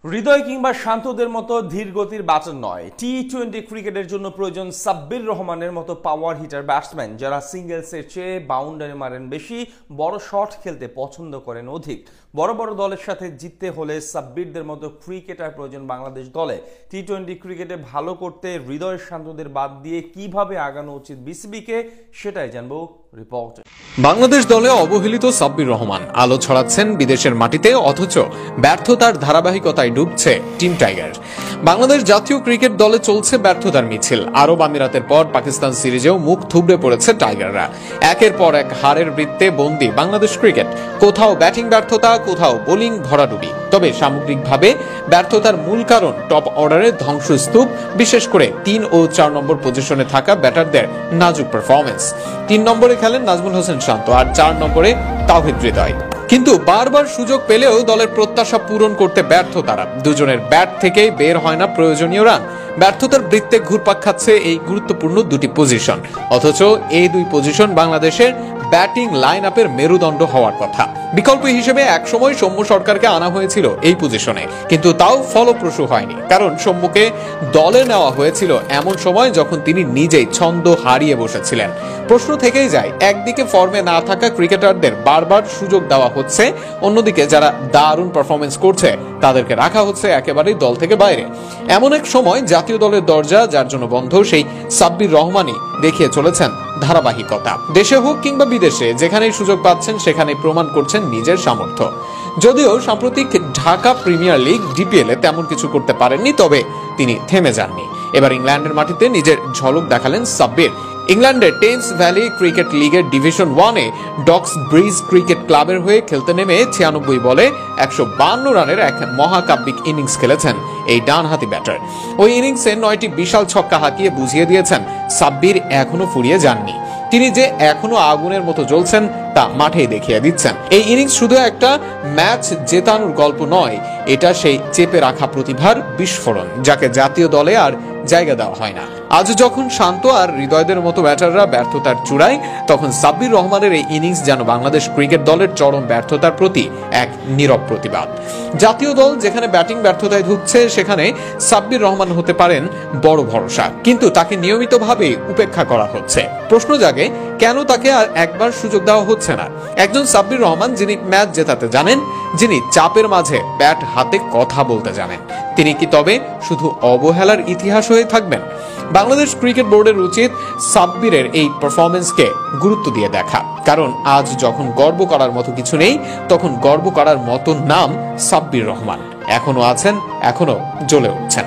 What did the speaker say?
হৃদয় কিংবা শান্তদের মতো ধীর গতির ব্যাটার নয়, টি-20 ক্রিকেটের জন্য প্রয়োজন সাব্বির রহমানের মতো পাওয়ার হিটার ব্যাটসম্যান যারা সিঙ্গেলসের চেয়ে বাউন্ডারি মারেন বেশি, বড় শট খেলতে পছন্দ করেন অধিক। বড় বড় দলের সাথে জিততে হলে সাব্বিরদের মতো ক্রিকেটার প্রয়োজন বাংলাদেশ দলে। টি-20 ক্রিকেটে ভালো করতে হৃদয় শান্তদের বাদ দিয়ে কিভাবে আগানো উচিত বিসিবিকে, সেটাই জানবো রিপোর্টে। বাংলাদেশ দলে অবহেলিত সাব্বির রহমান আলো ছড়াচ্ছেন বিদেশের মাটিতে, অথচ ব্যর্থতার ধারাবাহিকতায় ডুবছে টিম টাইগার। বাংলাদেশ জাতীয় ক্রিকেট দলে চলছে ব্যর্থতার মিছিল। আরব আমিরাতের পর পাকিস্তান সিরিজেও মুখ থুবড়ে পড়েছে টাইগাররা। একের পর এক হারের বৃত্তে বন্দী বাংলাদেশ ক্রিকেট। কোথাও ব্যাটিং ব্যর্থতা, কোথাও বোলিং ভরাডুবি। তবে সামগ্রিকভাবে ব্যর্থতার মূল কারণ টপ অর্ডারের ধ্বংসস্তূপ, বিশেষ করে 3 ও 4 নম্বর পজিশনে থাকা ব্যাটারদের নাজুক পারফরমেন্স। 3 নম্বরে খেলেন নাজমুল হোসেন শান্ত, আর 4 নম্বরে তাওহিদ হৃদয়। কিন্তু বারবার সুযোগ পেলেও দলের প্রত্যাশা পূরণ করতে ব্যর্থ তারা। দুজনের ব্যাট থেকেই বের হয় না প্রয়োজনীয় রান। ব্যর্থতার বৃত্তে ঘুরপাক খাচ্ছে এই গুরুত্বপূর্ণ দুটি পজিশন, অথচ এই দুই পজিশন বাংলাদেশের ব্যাটিং লাইন আপের মেরুদণ্ড হওয়ার কথা। বিকল্প হিসেবে একসময় সৌম্য সরকারকে আনা হয়েছিল এই পজিশনে, কিন্তু তাও ফলপ্রসূ হয়নি, কারণ সৌম্যকে দলে নেওয়া হয়েছিল এমন সময় যখন তিনি নিজেই ছন্দ হারিয়ে বসেছিলেন। প্রশ্ন থেকেই যায়, একদিকে ফর্মে না থাকা ক্রিকেটারদের বারবার সুযোগ দেওয়া হচ্ছে, অন্যদিকে যারা দারুণ পারফরমেন্স করছে তাদেরকে রাখা হচ্ছে একেবারেই দল থেকে বাইরে। এমন এক সময় জাতীয় দলের দরজা যার জন্য বন্ধ, সেই সাব্বির রহমানই দেখিয়ে চলেছেন ধারাবাহিকতা। দেশে হোক কিংবা বিদেশে, যেখানেই সুযোগ পাচ্ছেন সেখানেই প্রমাণ করছেন নিজের সামর্থ্য। যদিও সাম্প্রতিক ঢাকা প্রিমিয়ার লিগ ডিপিএল এ তেমন কিছু করতে পারেননি, তবে তিনি থেমে যাননি। এবার ইংল্যান্ডের মাটিতে নিজের ঝলক দেখালেন সাব্বির। ইংল্যান্ডের টেমস ভ্যালি ক্রিকেট লিগের ডিভিশন 1-এ ডক্স ব্রিজ ক্রিকেট ক্লাবের হয়ে খেলতে নেমে 96 বলে 152 রানের এক মহাকাব্যিক ইনিংস খেলেছেন এই ডানহাতি ব্যাটার। ওই ইনিংসে 9টি বিশাল ছক্কা হাঁকিয়ে বুঝিয়ে দিয়েছেন সাব্বির এখনো ফুরিয়ে যাননি। তিনি যে এখনো আগুনের মতো জ্বলছেন তা মাঠেই দেখিয়ে দিচ্ছেন। এই ইনিংস শুধু একটা ম্যাচ জেতানোর গল্প নয়, এটা সেই চেপে রাখা প্রতিভার বিস্ফোরণ, যাকে জাতীয় দলে আর জায়গা দেওয়া হয় না। আজ যখন শান্ত আর হৃদয়দের মতো ব্যাটাররা ব্যর্থতার চূড়ায়, তখন সাব্বির রহমানের এই ইনিংস যেন বাংলাদেশ ক্রিকেট দলের চরম ব্যর্থতার প্রতি এক নীরব প্রতিবাদ। জাতীয় দল যেখানে ব্যাটিং ব্যর্থতায় ধুঁকছে, সেখানে সাব্বির রহমান হতে পারেন বড় ভরসা, কিন্তু তাকে নিয়মিতভাবে উপেক্ষা করা হচ্ছে। প্রশ্ন জাগে, কেন তাকে আর একবার সুযোগ দেওয়া হচ্ছে না? একজন সাব্বির রহমান যিনি ম্যাচ জেতাতে জানেন, যিনি চাপের মাঝে ব্যাট হাতে কথা বলতে জানেন, তিনি কি তবে শুধু অবহেলার ইতিহাস হয়ে থাকবেন? বাংলাদেশ ক্রিকেট বোর্ডের উচিত সাব্বিরের এই পারফরমেন্সকে গুরুত্ব দিয়ে দেখা, কারণ আজ যখন গর্ব করার মতো কিছু নেই, তখন গর্ব করার মতো নাম সাব্বির রহমান। এখনো আছেন, এখনো জ্বলে উঠছেন।